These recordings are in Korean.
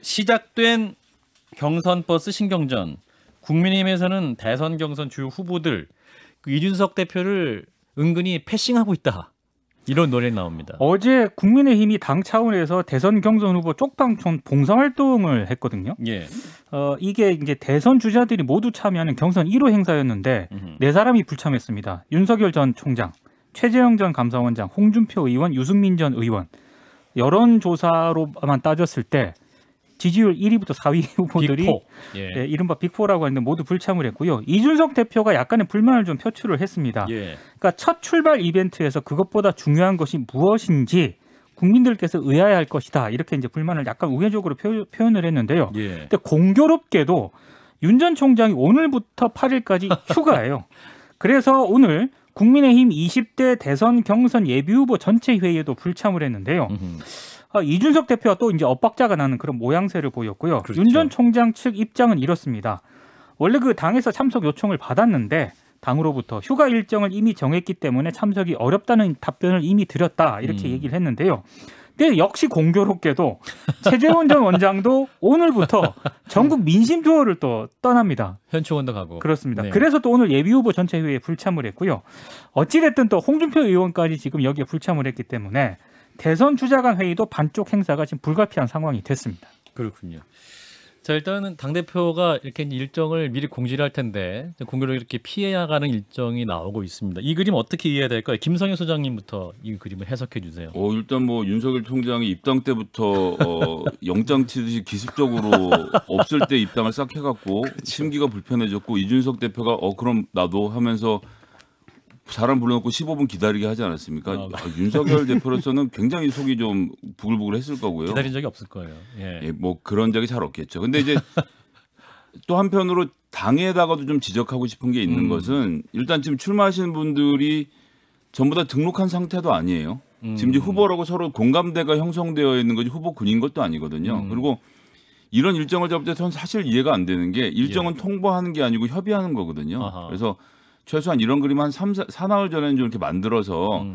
시작된 경선 버스 신경전, 국민의힘에서는 대선 경선 주요 후보들 이준석 대표를 은근히 패싱하고 있다. 이런 노래 나옵니다. 어제 국민의힘이 당 차원에서 대선 경선 후보 쪽방촌 봉사활동을 했거든요. 예. 이게 이제 대선 주자들이 모두 참여하는 경선 1호 행사였는데 네 사람이 불참했습니다. 윤석열 전 총장, 최재형 전 감사원장, 홍준표 의원, 유승민 전 의원. 여론조사로만 따졌을 때 지지율 1위부터 4위 후보들이 빅4. 예, 이른바 빅4라고 하는데 모두 불참을 했고요. 이준석 대표가 약간의 불만을 좀 표출을 했습니다. 예. 그러니까 첫 출발 이벤트에서 그것보다 중요한 것이 무엇인지 국민들께서 의아해할 것이다. 이렇게 이제 불만을 약간 우회적으로 표현을 했는데요. 예. 근데 공교롭게도 윤 전 총장이 오늘부터 8일까지 휴가예요. 그래서 오늘 국민의힘 20대 대선 경선 예비후보 전체 회의에도 불참을 했는데요. 이준석 대표가 또 이제 엇박자가 나는 그런 모양새를 보였고요. 그렇죠. 윤 전 총장 측 입장은 이렇습니다. 원래 그 당에서 참석 요청을 받았는데 당으로부터 휴가 일정을 이미 정했기 때문에 참석이 어렵다는 답변을 이미 드렸다. 이렇게 얘기를 했는데요. 근데 역시 공교롭게도 최재원 전 원장도 오늘부터 전국 민심 투어를 또 떠납니다. 현충원도 가고. 그렇습니다. 네. 그래서 또 오늘 예비후보 전체 회의에 불참을 했고요. 어찌됐든 또 홍준표 의원까지 지금 여기에 불참을 했기 때문에 대선 주자간 회의도 반쪽 행사가 지금 불가피한 상황이 됐습니다. 그렇군요. 자, 일단은 당대표가 이렇게 일정을 미리 공지를 할 텐데 공교롭게 이렇게 피해가는 일정이 나오고 있습니다. 이 그림 어떻게 이해해야 될까요? 김성현 소장님부터 이 그림을 해석해 주세요. 일단 뭐 윤석열 총장이 입당 때부터 영장 치듯이 기습적으로 없을 때 입당을 싹 해갖고 그렇죠. 심기가 불편해졌고 이준석 대표가 그럼 나도 하면서 사람 불러놓고 15분 기다리게 하지 않았습니까? 윤석열 대표로서는 굉장히 속이 좀 부글부글했을 거고요. 기다린 적이 없을 거예요. 예, 뭐 그런 적이 잘 없겠죠. 근데 이제 또 한편으로 당에다가도 좀 지적하고 싶은 게 있는 것은 일단 지금 출마하시는 분들이 전부 다 등록한 상태도 아니에요. 지금 이제 후보라고 서로 공감대가 형성되어 있는 거지 후보군인 것도 아니거든요. 그리고 이런 일정을 잡을 때 저는 사실 이해가 안 되는 게 일정은 통보하는 게 아니고 협의하는 거거든요. 아하. 그래서 최소한 이런 그림 한 4나흘 전에는 좀 이렇게 만들어서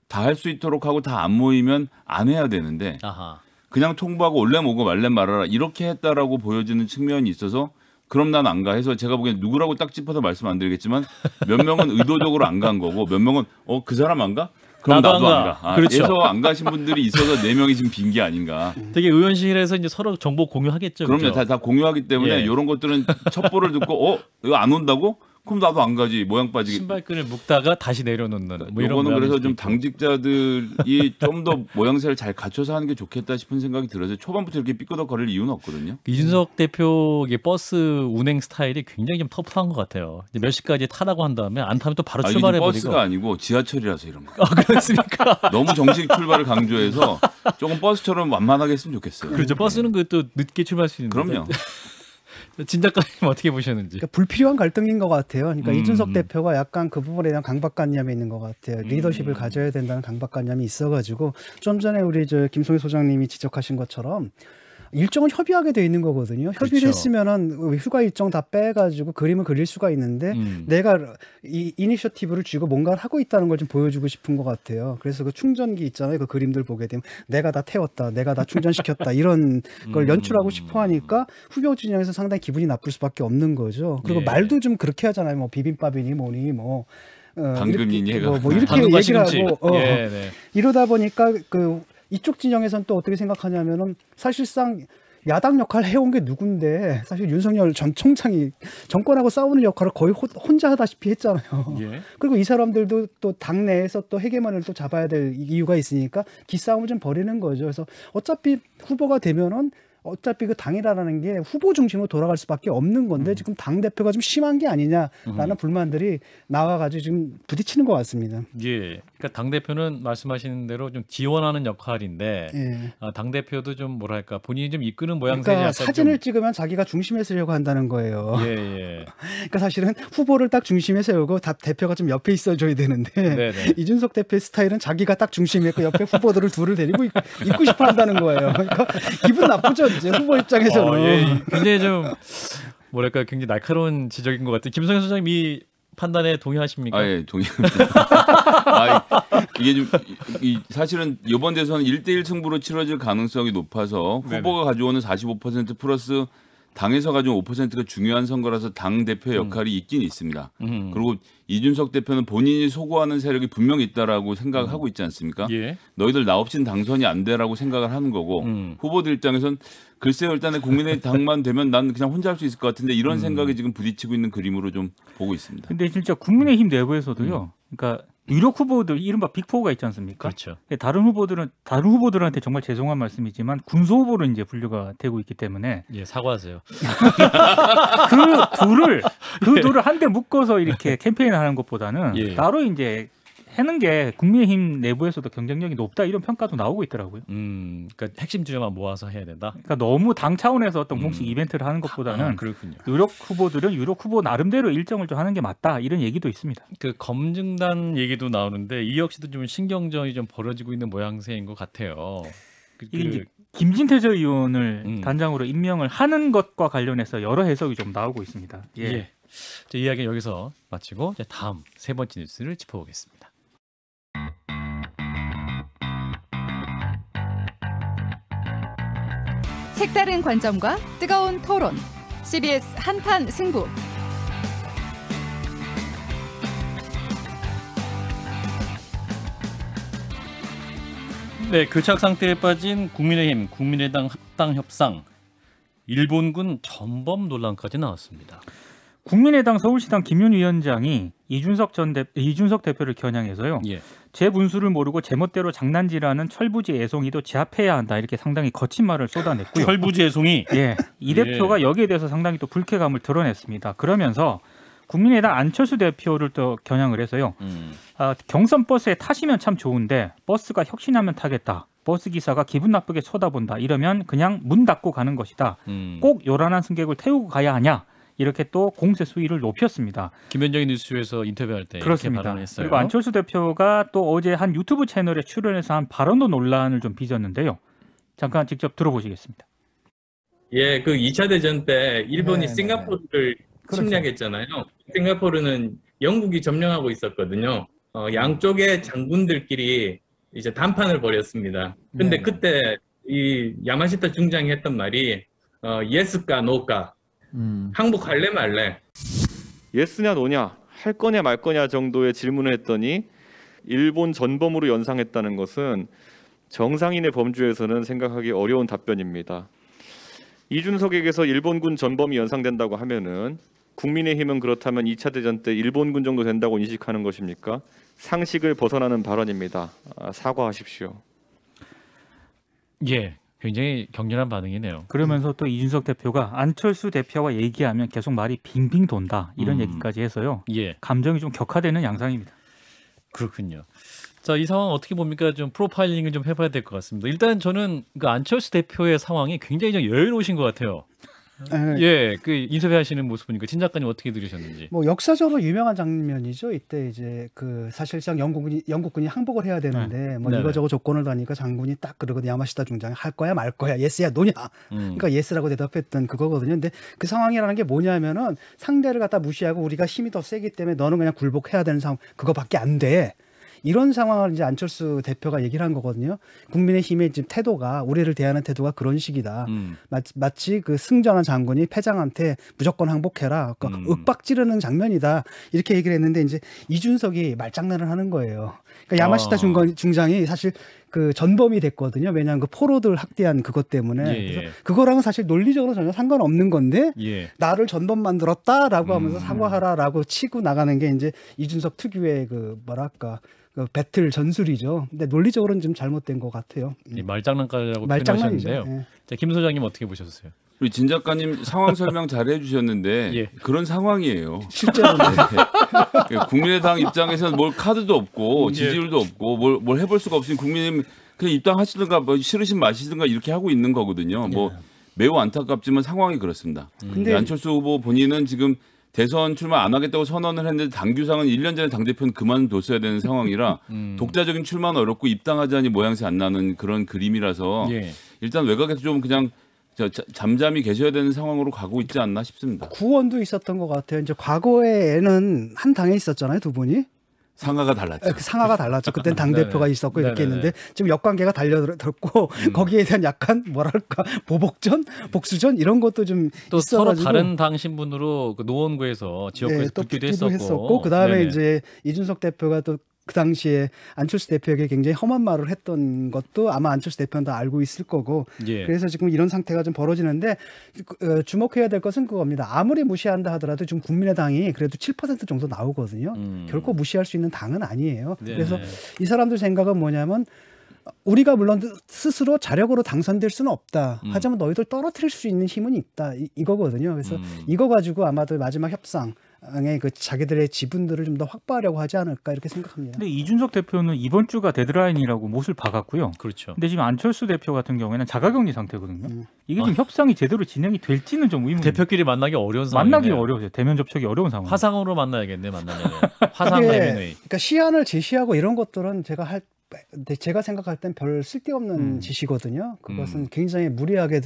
다 할 수 있도록 하고 다 안 모이면 안 해야 되는데 아하. 그냥 통보하고 올렘 오고 말렘 말아라 이렇게 했다라고 보여지는 측면이 있어서 그럼 난 안 가 해서 제가 보기엔 누구라고 딱 짚어서 말씀 안 드리겠지만 몇 명은 의도적으로 안 간 거고 몇 명은 그 사람 안 가? 그럼 나도 안 가. 그렇죠. 그래서 안 가신 분들이 있어서 4명이 지금 빈 게 아닌가. 되게 의원실에서 이제 서로 정보 공유하겠죠. 그럼요. 그렇죠? 다 공유하기 때문에 예. 이런 것들은 첩보를 듣고 이거 안 온다고? 그럼 나도 안 가지. 모양 빠지게. 신발끈을 묶다가 다시 내려놓는 뭐 이런 이거는 그래서 좀 있고. 당직자들이 좀 더 모양새를 잘 갖춰서 하는 게 좋겠다 싶은 생각이 들어서 초반부터 이렇게 삐끄덕거릴 이유는 없거든요. 이준석 대표의 버스 운행 스타일이 굉장히 좀 터프한 것 같아요. 이제 몇 시까지 타라고 한 다음에 안 타면 또 바로 이게 출발해버리고. 버스가 아니고 지하철이라서 이런 거. 그렇습니까? 너무 정식 출발을 강조해서 조금 버스처럼 완만하게 했으면 좋겠어요. 그렇죠. 버스는 그 또 늦게 출발할 수 있는데. 그럼요. 진 작가님 어떻게 보셨는지. 그러니까 불필요한 갈등인 것 같아요. 그러니까 이준석 대표가 약간 그 부분에 대한 강박관념이 있는 것 같아요. 리더십을 가져야 된다는 강박관념이 있어가지고 좀 전에 우리 김성희 소장님이 지적하신 것처럼 일정은 협의하게 돼 있는 거거든요. 협의를 그렇죠. 했으면은 휴가 일정 다 빼가지고 그림을 그릴 수가 있는데 내가 이 이니셔티브를 쥐고 뭔가를 하고 있다는 걸 좀 보여주고 싶은 것 같아요. 그래서 그 충전기 있잖아요. 그 그림들 보게 되면 내가 다 태웠다, 내가 다 충전시켰다 이런 걸 연출하고 싶어하니까 후보 진영에서 상당히 기분이 나쁠 수밖에 없는 거죠. 그리고 예. 말도 좀 그렇게 하잖아요. 뭐 비빔밥이니 뭐니 뭐. 당근이니 이렇게, 해가. 뭐 이렇게 당근과 얘기를 시금치. 하고 예, 네. 이러다 보니까 이쪽 진영에서는 또 어떻게 생각하냐면은 사실상 야당 역할을 해온 게 누군데 사실 윤석열 전 총장이 정권하고 싸우는 역할을 거의 혼자 하다시피 했잖아요. 예. 그리고 이 사람들도 또 당내에서 또 헤게만을 또 잡아야 될 이유가 있으니까 기싸움을 좀 벌이는 거죠. 그래서 어차피 후보가 되면은 어차피 그 당이라는 게 후보 중심으로 돌아갈 수밖에 없는 건데 지금 당 대표가 좀 심한 게 아니냐라는 불만들이 나와가지고 지금 부딪히는 것 같습니다. 예. 그러니까 당 대표는 말씀하시는 대로 좀 지원하는 역할인데 예. 당 대표도 좀 뭐랄까 본인이 좀 이끄는 모양새지. 그러니까 약간 사진을 찍으면 자기가 중심에 서려고 한다는 거예요. 예, 예. 그러니까 사실은 후보를 딱 중심에 세우고 대표가 좀 옆에 있어줘야 되는데 네네. 이준석 대표의 스타일은 자기가 딱 중심에 있고 옆에 후보들을 둘을 데리고 있고 싶어 한다는 거예요. 그러니까 기분 나쁘죠 이제 후보 입장에서는. 예. 굉장히 좀 뭐랄까 굉장히 날카로운 지적인 것 같아요. 김성현 소장님 이 판단에 동의하십니까? 예, 동의합니다. 이게 좀 사실은 이번 대선은 1대1 승부로 치러질 가능성이 높아서 후보가 가져오는 45% 플러스 당에서 가져온 5%가 중요한 선거라서 당 대표 역할이 있긴 있습니다. 그리고 이준석 대표는 본인이 소구하는 세력이 분명히 있다라고 생각하고 있지 않습니까? 예. 너희들 나 없이는 당선이 안 돼라고 생각을 하는 거고 후보들 입장에선 글쎄요 일단은 국민의 당만 되면 난 그냥 혼자 할 수 있을 것 같은데 이런 생각이 지금 부딪히고 있는 그림으로 좀 보고 있습니다. 근데 진짜 국민의힘 내부에서도요. 그러니까 유력 후보들 이른바 빅4가 있지 않습니까? 그렇죠. 다른 후보들한테 정말 죄송한 말씀이지만 군소 후보로 이제 분류가 되고 있기 때문에 예, 사과하세요. 그 둘을 한데 묶어서 이렇게 캠페인을 하는 것보다는 예. 따로 이제 하는 게 국민의힘 내부에서도 경쟁력이 높다 이런 평가도 나오고 있더라고요. 그러니까 핵심 주제만 모아서 해야 된다. 그러니까 너무 당 차원에서 어떤 공식 이벤트를 하는 것보다는 그렇군요. 유력 후보들은 유력 후보 나름대로 일정을 좀 하는 게 맞다 이런 얘기도 있습니다. 그 검증단 얘기도 나오는데 이 역시도 좀 신경전이 좀 벌어지고 있는 모양새인 것 같아요. 이게 이제 김진태 전 의원을 단장으로 임명을 하는 것과 관련해서 여러 해석이 좀 나오고 있습니다. 예. 예. 이 이야기는 여기서 마치고 이제 다음 세 번째 뉴스를 짚어보겠습니다. 색다른 관점과 뜨거운 토론. CBS 한판 승부. 네, 교착 상태에 빠진 국민의힘, 국민의당 합당 협상. 일본군 전범 논란까지 나왔습니다. 국민의당 서울시당 김윤 위원장이 이준석 대표를 겨냥해서요. 예. 제 문수를 모르고 제멋대로 장난질하는 철부지 애송이도 제압해야 한다 이렇게 상당히 거친 말을 쏟아냈고요. 철부지 애송이. 예, 이 대표가 여기에 대해서 상당히 또 불쾌감을 드러냈습니다. 그러면서 국민의당 안철수 대표를 또 겨냥을 해서요. 경선 버스에 타시면 참 좋은데 버스가 혁신하면 타겠다. 버스 기사가 기분 나쁘게 쳐다본다. 이러면 그냥 문 닫고 가는 것이다. 꼭 요란한 승객을 태우고 가야 하냐. 이렇게 또 공세 수위를 높였습니다. 김현정의 뉴스에서 인터뷰할 때 그렇습니다. 이렇게 발언했어요. 그리고 안철수 대표가 또 어제 한 유튜브 채널에 출연해서 한 발언도 논란을 좀 빚었는데요. 잠깐 직접 들어보시겠습니다. 예, 그 2차 대전 때 일본이 네, 싱가포르를 그렇죠. 침략했잖아요. 싱가포르는 영국이 점령하고 있었거든요. 양쪽의 장군들끼리 이제 단판을 벌였습니다. 근데 네. 그때 이 야마시타 중장이 했던 말이 예스까 노까 항복할래 말래. 예스냐 노냐 할 거냐 말 거냐 정도의 질문을 했더니 일본 전범으로 연상했다는 것은 정상인의 범주에서는 생각하기 어려운 답변입니다. 이준석에게서 일본군 전범이 연상된다고 하면은 국민의힘은 그렇다면 2차 대전 때 일본군 정도 된다고 인식하는 것입니까? 상식을 벗어나는 발언입니다. 사과하십시오. 예, 굉장히 격렬한 반응이네요. 그러면서 또 이준석 대표가 안철수 대표와 얘기하면 계속 말이 빙빙 돈다 이런 얘기까지 해서요. 예, 감정이 좀 격화되는 양상입니다. 그렇군요. 자, 이 상황 어떻게 봅니까? 좀 프로파일링을 좀 해봐야 될 것 같습니다. 일단 저는 그 안철수 대표의 상황이 굉장히 좀 여유로우신 것 같아요. 예, 그 인터뷰하시는 모습 보니까 진 작가님 어떻게 들으셨는지. 뭐 역사적으로 유명한 장면이죠. 이때 이제 그 사실상 영국군이 항복을 해야 되는데 뭐 네네. 이거저거 조건을 다니까 장군이 딱 그러거든요. 야마시타 중장이 할 거야 말 거야 예스야 노냐. 그러니까 예스라고 대답했던 그거거든요. 근데 그 상황이라는 게 뭐냐면은 상대를 갖다 무시하고 우리가 힘이 더 세기 때문에 너는 그냥 굴복해야 되는 상황 그거밖에 안 돼. 이런 상황을 이제 안철수 대표가 얘기를 한 거거든요. 국민의힘의 지금 태도가 우리를 대하는 태도가 그런 식이다. 마치 그 승전한 장군이 패장한테 무조건 항복해라. 그러니까 윽박지르는 장면이다. 이렇게 얘기를 했는데 이제 이준석이 말장난을 하는 거예요. 그러니까 야마시타 중장이 사실 그 전범이 됐거든요. 왜냐하면 그 포로들 학대한 그것 때문에. 예. 그래서 그거랑은 사실 논리적으로 전혀 상관없는 건데 예. 나를 전범 만들었다라고 하면서 사과하라라고 치고 나가는 게 이제 이준석 특유의 그 뭐랄까 그 배틀 전술이죠. 근데 논리적으로는 좀 잘못된 것 같아요. 이 말장난까지라고 말장난이죠. 표현하셨는데요. 예. 자, 김 소장님 어떻게 보셨어요? 우리 진 작가님 상황 설명 잘 해주셨는데 예. 그런 상황이에요. 실제로는 국민의당 입장에서는 뭘 카드도 없고 지지율도 없고 뭘 해볼 수가 없으니 국민의힘 그냥 입당하시든가 뭐 싫으신 마시든가 이렇게 하고 있는 거거든요. 뭐 매우 안타깝지만 상황이 그렇습니다. 근데 안철수 후보 본인은 지금 대선 출마 안 하겠다고 선언을 했는데 당규상은 1년 전에 당대표는 그만뒀어야 되는 상황이라 독자적인 출마는 어렵고 입당하자니 모양새 안 나는 그런 그림이라서 예. 일단 외곽에서 좀 그냥 잠잠히 계셔야 되는 상황으로 가고 있지 않나 싶습니다. 구원도 있었던 것 같아요. 이제 과거에는 한 당에 있었잖아요, 두 분이. 상하가 달랐죠. 그 상하가 달랐죠. 그때는 당 대표가 있었고 이렇게 네네네. 했는데 지금 역관계가 달려들었고 거기에 대한 약간 뭐랄까 보복전, 복수전 이런 것도 좀 또 서로 있어가지고 다른 당 신분으로 그 노원구에서 지역구에서 또 붙기도 붙기도 했었고, 했었고 그다음에 네네. 이제 이준석 대표가 또 그 당시에 안철수 대표에게 굉장히 험한 말을 했던 것도 아마 안철수 대표는 다 알고 있을 거고 예. 그래서 지금 이런 상태가 좀 벌어지는데 주목해야 될 것은 그겁니다. 아무리 무시한다 하더라도 지금 국민의당이 그래도 7% 정도 나오거든요. 결코 무시할 수 있는 당은 아니에요. 네. 그래서 이 사람들 생각은 뭐냐면 우리가 물론 스스로 자력으로 당선될 수는 없다. 하지만 너희들 떨어뜨릴 수 있는 힘은 있다. 이거거든요. 그래서 이거 가지고 아마도 마지막 협상에 그 자기들의 지분들을 좀 더 확보하려고 하지 않을까 이렇게 생각합니다. 근데 이준석 대표는 이번 주가 데드라인이라고 못을 박았고요. 그렇죠. 근데 지금 안철수 대표 같은 경우에는 자가격리 상태거든요. 이게 지금 협상이 제대로 진행이 될지는 좀 의문. 대표끼리 만나기 어려운 상황이네요. 만나기 어려워요. 대면 접촉이 어려운 상황. 화상으로 만나야겠네, 만나면. 화상 그게 대면회의. 그러니까 시안을 제시하고 이런 것들은 제가 생각할 땐 별 쓸데없는 짓이거든요. 그것은 굉장히 무리하게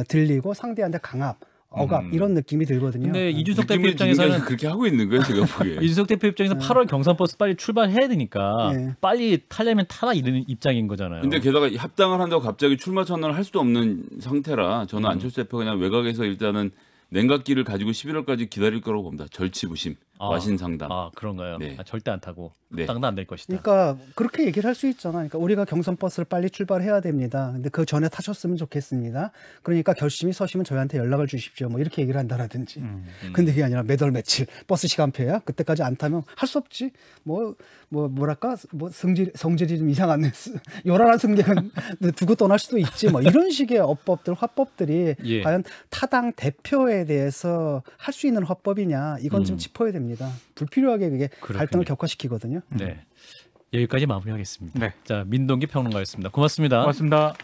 들리고 상대한테 강압, 억압 이런 느낌이 들거든요. 근데 이준석 대표 느낌이 입장에서는 지금까지 그렇게 하고 있는 거예요, 제가 보기에. 이준석 대표 입장에서 8월 경선 버스 빨리 출발해야 되니까 네. 빨리 타려면 타라 이런 입장인 거잖아요. 근데 게다가 합당을 한다고 갑자기 출마 선언을 할 수도 없는 상태라 저는 안철수 대표가 그냥 외곽에서 일단은 냉각기를 가지고 11월까지 기다릴 거라고 봅니다. 절치부심, 와신상담. 아 그런가요? 네. 절대 안 타고 네. 당도 안 될 것이다. 그러니까 그렇게 얘기를 할 수 있잖아요. 그러니까 우리가 경선 버스를 빨리 출발해야 됩니다. 근데 그 전에 타셨으면 좋겠습니다. 그러니까 결심이 서시면 저희한테 연락을 주십시오. 뭐 이렇게 얘기를 한다라든지. 근데 그게 아니라 몇 월 며칠 버스 시간표야. 그때까지 안 타면 할 수 없지. 뭐랄까 성질이 좀 이상한 요란한 승객은 두고 떠날 수도 있지. 뭐 이런 식의 어법들, 화법들이 예. 과연 타당 대표에 대해서 할 수 있는 화법이냐 이건 좀 짚어야 됩니다. 불필요하게 그게 그렇군요. 갈등을 격화시키거든요. 네. 여기까지 마무리하겠습니다. 네. 자, 민동기 평론가였습니다. 고맙습니다. 고맙습니다.